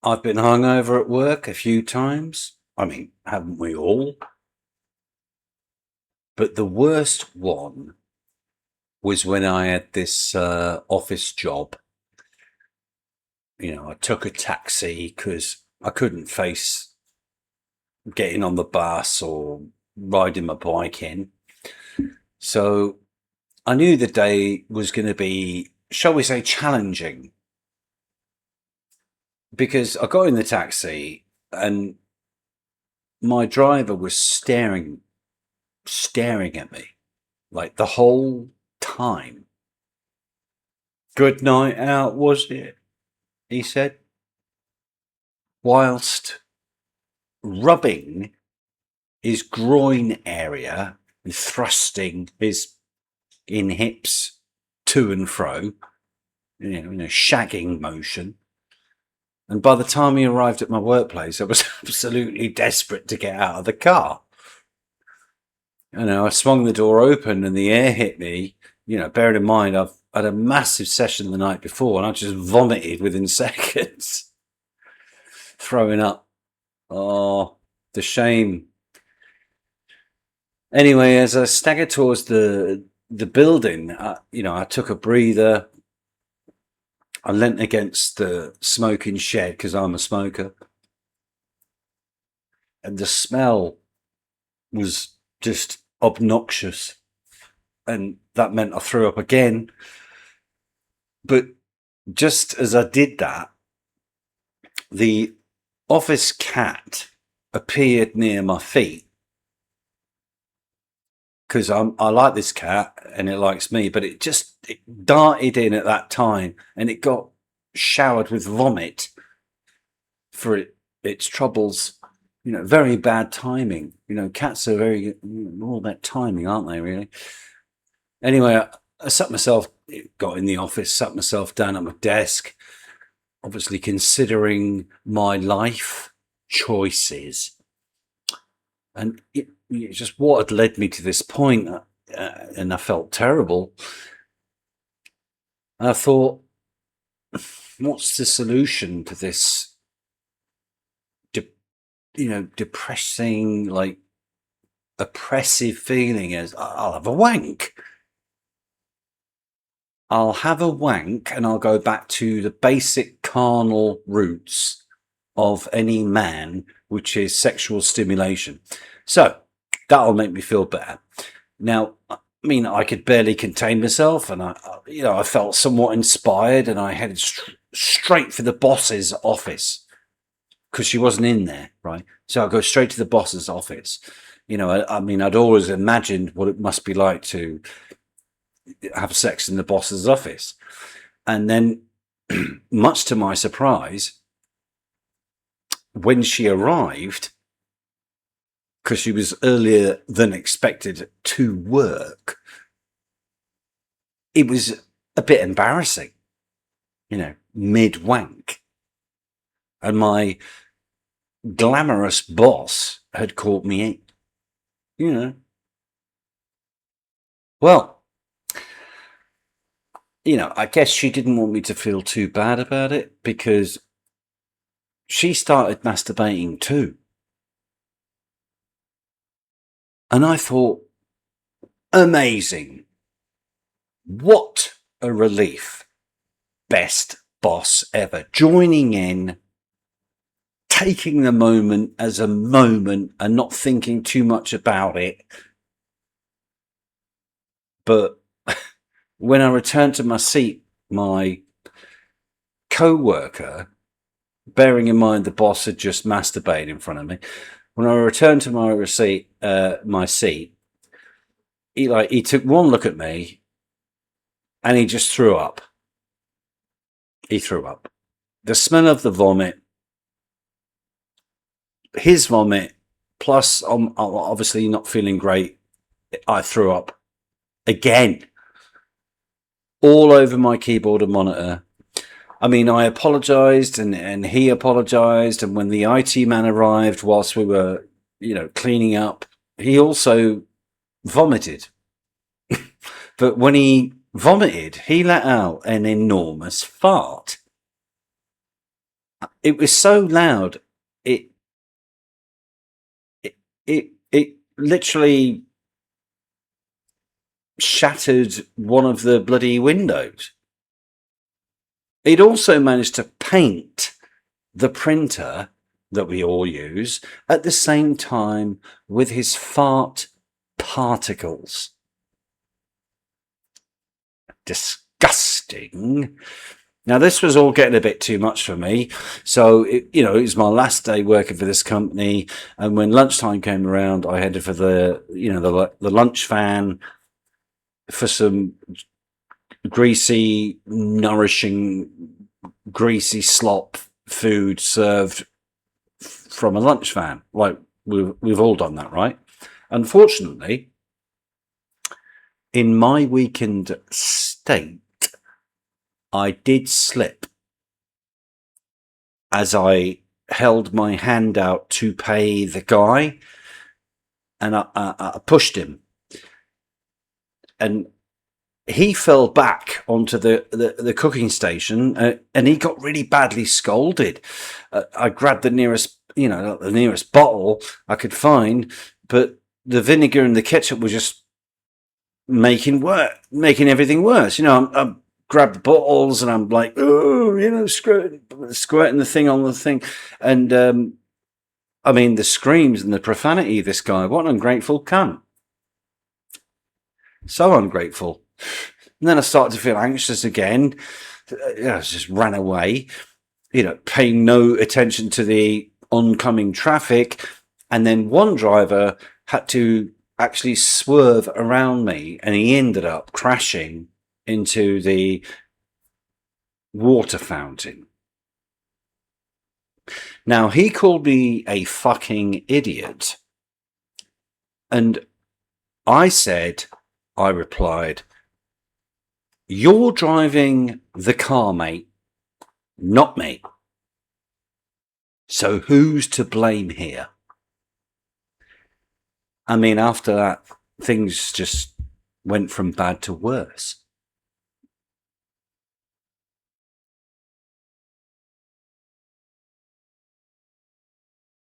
I've been hungover at work a few times. I mean, haven't we all? But the worst one was when I had this office job. I took a taxi because I couldn't face getting on the bus or riding my bike in. So I knew the day was going to be, shall we say, challenging, because I got in the taxi and my driver was staring at me like the whole time. "Good night out, was it?" he said, whilst rubbing his groin area and thrusting his in hips to and fro, in a shagging motion. And by the time he arrived at my workplace, I was absolutely desperate to get out of the car. I swung the door open and the air hit me. Bearing in mind, I've had a massive session the night before and I just vomited within seconds, throwing up. Oh, the shame. Anyway, as I staggered towards the building, I took a breather. I leant against the smoking shed because I'm a smoker, and the smell was just obnoxious, and that meant I threw up again. But just as I did that, the office cat appeared near my feet, because I like this cat and it likes me, but it darted in at that time and it got showered with vomit for its troubles. Very bad timing. Cats are very all about timing, aren't they, really? Anyway, I got in the office, sat myself down at my desk, obviously considering my life choices. And it's just what had led me to this point, and I felt terrible. And I thought, what's the solution to this depressing, like, oppressive feeling? As I'll have a wank. I'll have a wank and I'll go back to the basic carnal roots of any man, which is sexual stimulation. So that'll make me feel better. Now, I mean, I could barely contain myself, and I felt somewhat inspired, and I headed straight for the boss's office because she wasn't in there, right? So I go straight to the boss's office. I mean, I'd always imagined what it must be like to have sex in the boss's office, and then, much to my surprise, when she arrived, because she was earlier than expected to work, it was a bit embarrassing, mid wank. And my glamorous boss had caught me in, Well, I guess she didn't want me to feel too bad about it, because she started masturbating too. And I thought, amazing. What a relief. Best boss ever. Joining in, taking the moment as a moment and not thinking too much about it. But when I returned to my seat, my co-worker, bearing in mind the boss had just masturbated in front of me, when I returned to my seat, he took one look at me and he just threw up. He threw up. The smell of the vomit, his vomit, plus I'm obviously not feeling great, I threw up again, all over my keyboard and monitor. I mean, I apologized and he apologized. And when the IT man arrived whilst we were, cleaning up, he also vomited. But when he vomited, he let out an enormous fart. It was so loud. It it literally shattered one of the bloody windows. He'd also managed to paint the printer that we all use at the same time with his fart particles. Disgusting. Now, this was all getting a bit too much for me. So, it was my last day working for this company. And when lunchtime came around, I headed for the lunch van for some greasy, nourishing, greasy slop food served from a lunch van. Like, we've all done that, right? Unfortunately, in my weakened state, I did slip as I held my hand out to pay the guy, and I pushed him, and he fell back onto the cooking station, and he got really badly scalded. I grabbed the nearest bottle I could find, but the vinegar and the ketchup were just making everything worse. I'm grab the bottles and I'm like, oh, squirting the thing on the thing. And I mean, the screams and the profanity of this guy, what an ungrateful cunt. So ungrateful. And then I started to feel anxious again. I just ran away, paying no attention to the oncoming traffic. And then one driver had to actually swerve around me, and he ended up crashing into the water fountain. Now, he called me a fucking idiot. And I replied, you're driving the car, mate, not me. So who's to blame here? I mean, after that, things just went from bad to worse.